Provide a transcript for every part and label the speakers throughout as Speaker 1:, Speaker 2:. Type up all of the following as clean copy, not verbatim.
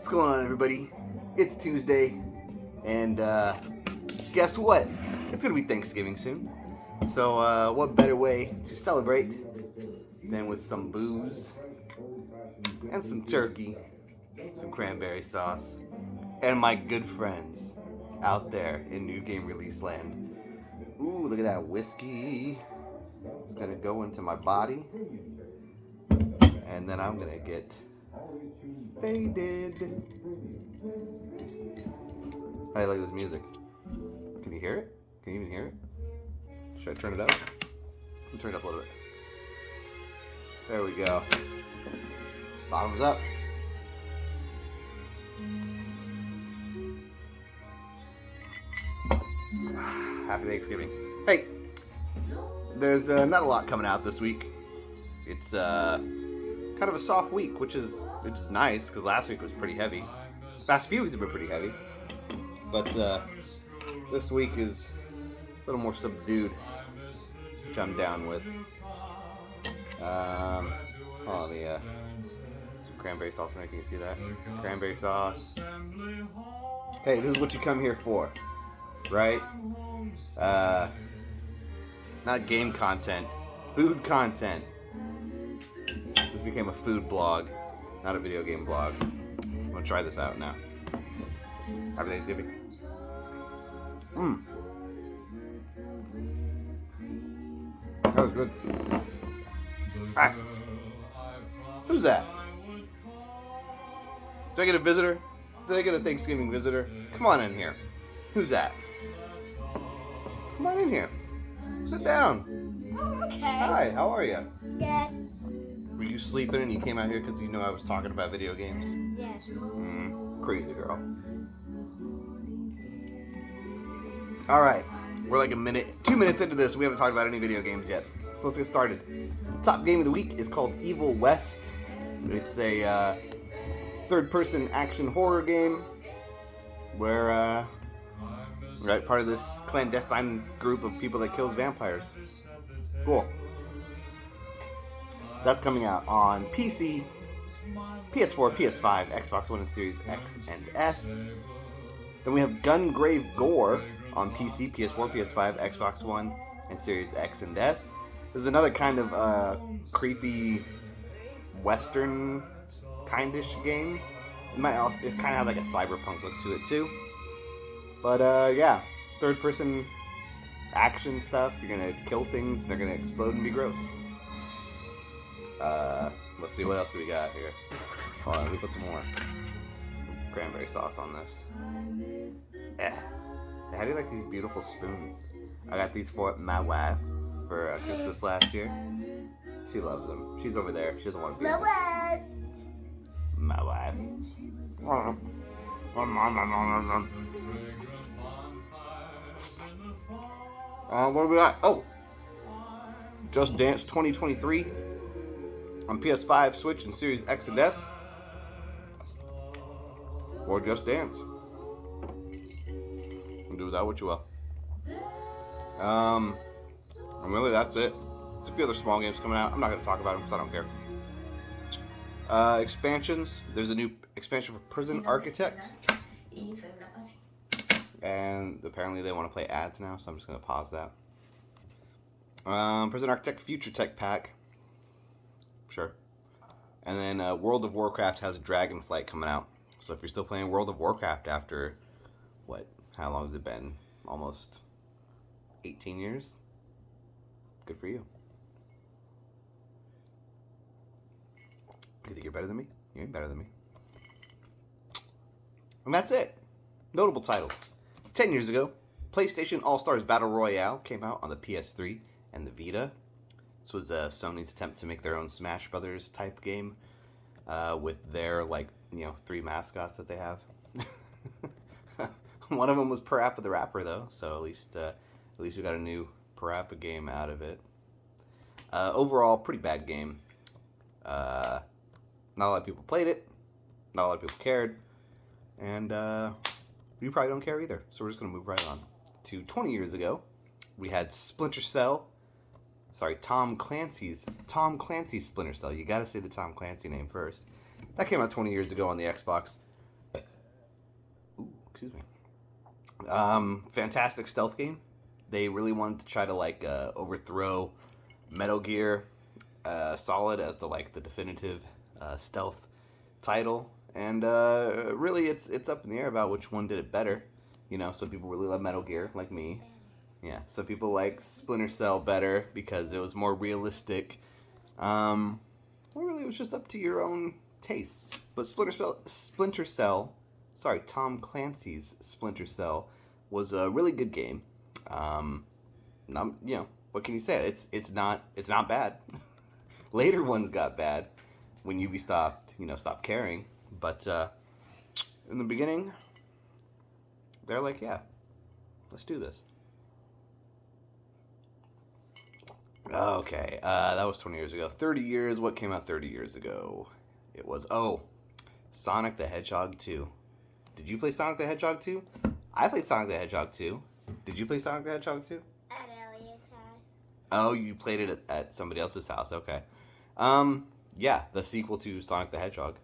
Speaker 1: What's going on, everybody? It's Tuesday, and guess what? It's gonna be Thanksgiving soon. So, what better way to celebrate than with some booze and some turkey, some cranberry sauce, and my good friends out there in New Game Release Land. Ooh, look at that whiskey. It's gonna go into my body, and then I'm gonna get faded. How do you like this music? Can you hear it? Can you even hear it? Should I turn it up? Let me turn it up a little bit. There we go. Bottoms up. Happy Thanksgiving. Hey, there's not a lot coming out this week. It's kind of a soft week, which is nice because last week was pretty heavy. Last few weeks have been pretty heavy, but this week is a little more subdued, which I'm down with. Some cranberry sauce in there. Can you see that? Cranberry sauce. Hey, this is what you come here for, right? Not game content, food content. This became a food blog, not a video game blog. I'm gonna try this out now. Happy Thanksgiving. That was good. Ah. Who's that? Did I get a visitor? Did I get a Thanksgiving visitor? Come on in here. Who's that? Come on in here. Sit down.
Speaker 2: Okay.
Speaker 1: Hi, how are you?
Speaker 2: Good.
Speaker 1: Were you sleeping and you came out here because you know I was talking about video games?
Speaker 2: Yes.
Speaker 1: Crazy girl. All right, we're like 2 minutes into this. We haven't talked about any video games yet. So let's get started. The top game of the week is called Evil West. It's a third-person action horror game where part of this clandestine group of people that kills vampires. Cool. That's coming out on PC, PS4, PS5, Xbox One, and Series X and S. Then we have Gungrave Gore on PC, PS4, PS5, Xbox One, and Series X and S. This is another kind of creepy Western kindish game. It kind of has like a cyberpunk look to it too. But yeah, third-person action stuff. You're gonna kill things. They're gonna explode and be gross. Let's see, what else do we got here? Hold on, let me put some more cranberry sauce on this. Yeah. How do you like these beautiful spoons? I got these for my wife for Christmas last year. She loves them. She's over there. She doesn't want to be here. My wife. What do we got? Oh! Just Dance 2023 on PS5, Switch, and Series X and S. Or Just Dance. Do with that what you will. And really, that's it. There's a few other small games coming out. I'm not going to talk about them because I don't care. Expansions. There's a new expansion for Prison Architect. And apparently they want to play ads now, so I'm just going to pause that. Prison Architect Future Tech Pack. Sure. And then World of Warcraft has Dragonflight coming out. So if you're still playing World of Warcraft after, how long has it been? Almost 18 years? Good for you. You think you're better than me? You ain't better than me. And that's it. Notable titles. 10 years ago, PlayStation All-Stars Battle Royale came out on the PS3 and the Vita. This was Sony's attempt to make their own Smash Brothers type game with their, 3 mascots that they have. One of them was Parappa the Rapper, though, so at least we got a new Parappa game out of it. Overall, pretty bad game. Not a lot of people played it. Not a lot of people cared. And you probably don't care either. So we're just going to move right on. To 20 years ago, we had Splinter Cell. Tom Clancy's Splinter Cell. You got to say the Tom Clancy name first. That came out 20 years ago on the Xbox. Excuse me. Fantastic stealth game. They really wanted to try to overthrow Metal Gear Solid as the definitive stealth title, and really it's up in the air about which one did it better. Some people really love Metal Gear, like me. Yeah, some people like Splinter Cell better because it was more realistic. Well, really, it was just up to your own tastes. But Splinter Cell, sorry, Tom Clancy's Splinter Cell was a really good game. What can you say? It's not bad. Later ones got bad when Ubisoft stopped caring. But in the beginning, they're like, yeah, let's do this. Okay, that was 20 years ago. 30 years, what came out 30 years ago? It was, Sonic the Hedgehog 2. Did you play Sonic the Hedgehog 2? I played Sonic the Hedgehog 2. Did you play Sonic the Hedgehog 2?
Speaker 2: At Elliot's house.
Speaker 1: Oh, you played it at somebody else's house, okay. Yeah, the sequel to Sonic the Hedgehog.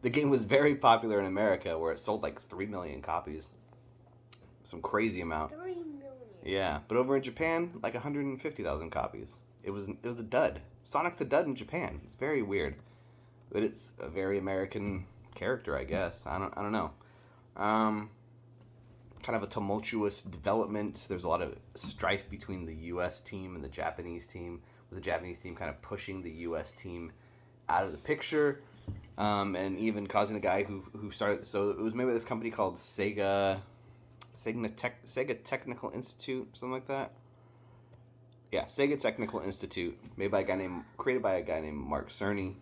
Speaker 1: The game was very popular in America, where it sold like 3 million copies. Some crazy amount.
Speaker 2: 3 million.
Speaker 1: Yeah, but over in Japan, like 150,000 copies. It was a dud. Sonic's a dud in Japan. It's very weird, but it's a very American character, I guess. I don't know. Kind of a tumultuous development. There's a lot of strife between the U.S. team and the Japanese team, with the Japanese team kind of pushing the U.S. team out of the picture, and even causing the guy who started. So it was made by this company called Sega Technical Institute, something like that. Yeah, Sega Technical Institute, created by a guy named Mark Cerny.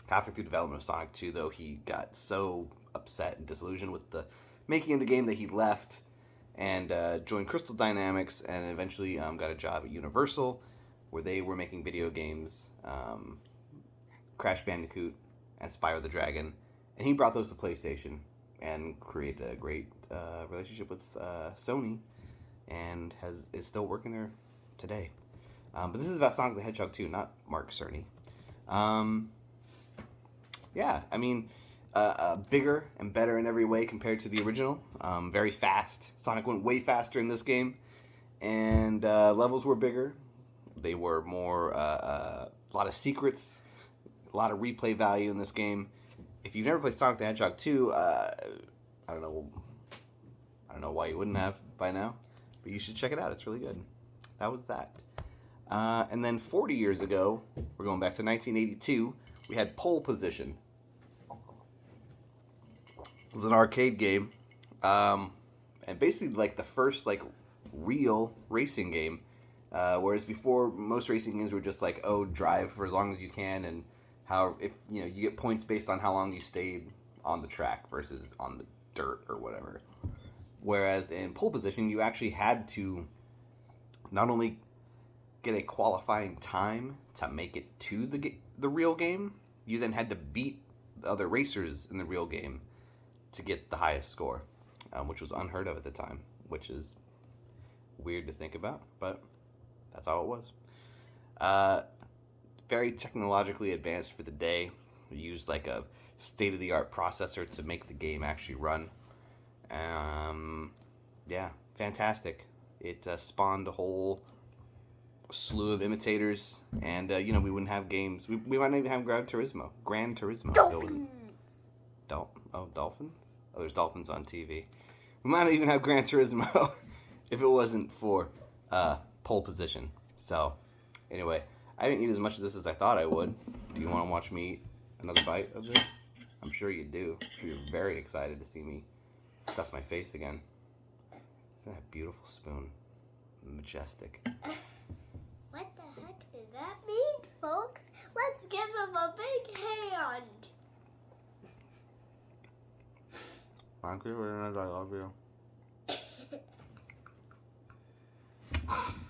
Speaker 1: Halfway through development of Sonic 2, though, he got so upset and disillusioned with the making of the game that he left and joined Crystal Dynamics, and eventually got a job at Universal, where they were making video games, Crash Bandicoot and Spyro the Dragon, and he brought those to PlayStation and created a great relationship with Sony, and is still working there today. But this is about Sonic the Hedgehog 2, not Mark Cerny. Yeah, I mean, bigger and better in every way compared to the original. Very fast. Sonic went way faster in this game, and levels were bigger. They were more, a lot of secrets, a lot of replay value in this game. If you've never played Sonic the Hedgehog 2, I don't know why you wouldn't have by now, but you should check it out. It's really good. That was that. And then 40 years ago, we're going back to 1982, we had Pole Position. It was an arcade game, and basically like the first real racing game. Whereas before, most racing games were just like, drive for as long as you can, and you get points based on how long you stayed on the track versus on the dirt or whatever. Whereas in Pole Position, you actually had to not only get a qualifying time to make it to the real game, you then had to beat the other racers in the real game to get the highest score, which was unheard of at the time, which is weird to think about, but that's how it was. Very technologically advanced for the day. We used like a state-of-the-art processor to make the game actually run. Yeah, fantastic. It spawned a whole slew of imitators, and we wouldn't have games. We might not even have Gran Turismo.
Speaker 2: Dolphins.
Speaker 1: Dolphins? Oh, there's dolphins on TV. We might not even have Gran Turismo if it wasn't for Pole Position. So, anyway, I didn't eat as much of this as I thought I would. Do you want to watch me eat another bite of this? I'm sure you do. I'm sure you're very excited to see me stuff my face again. Isn't that beautiful spoon? Majestic.
Speaker 2: What the heck does that mean, folks? Let's give him a big hand.
Speaker 1: Thank you very much. I love you.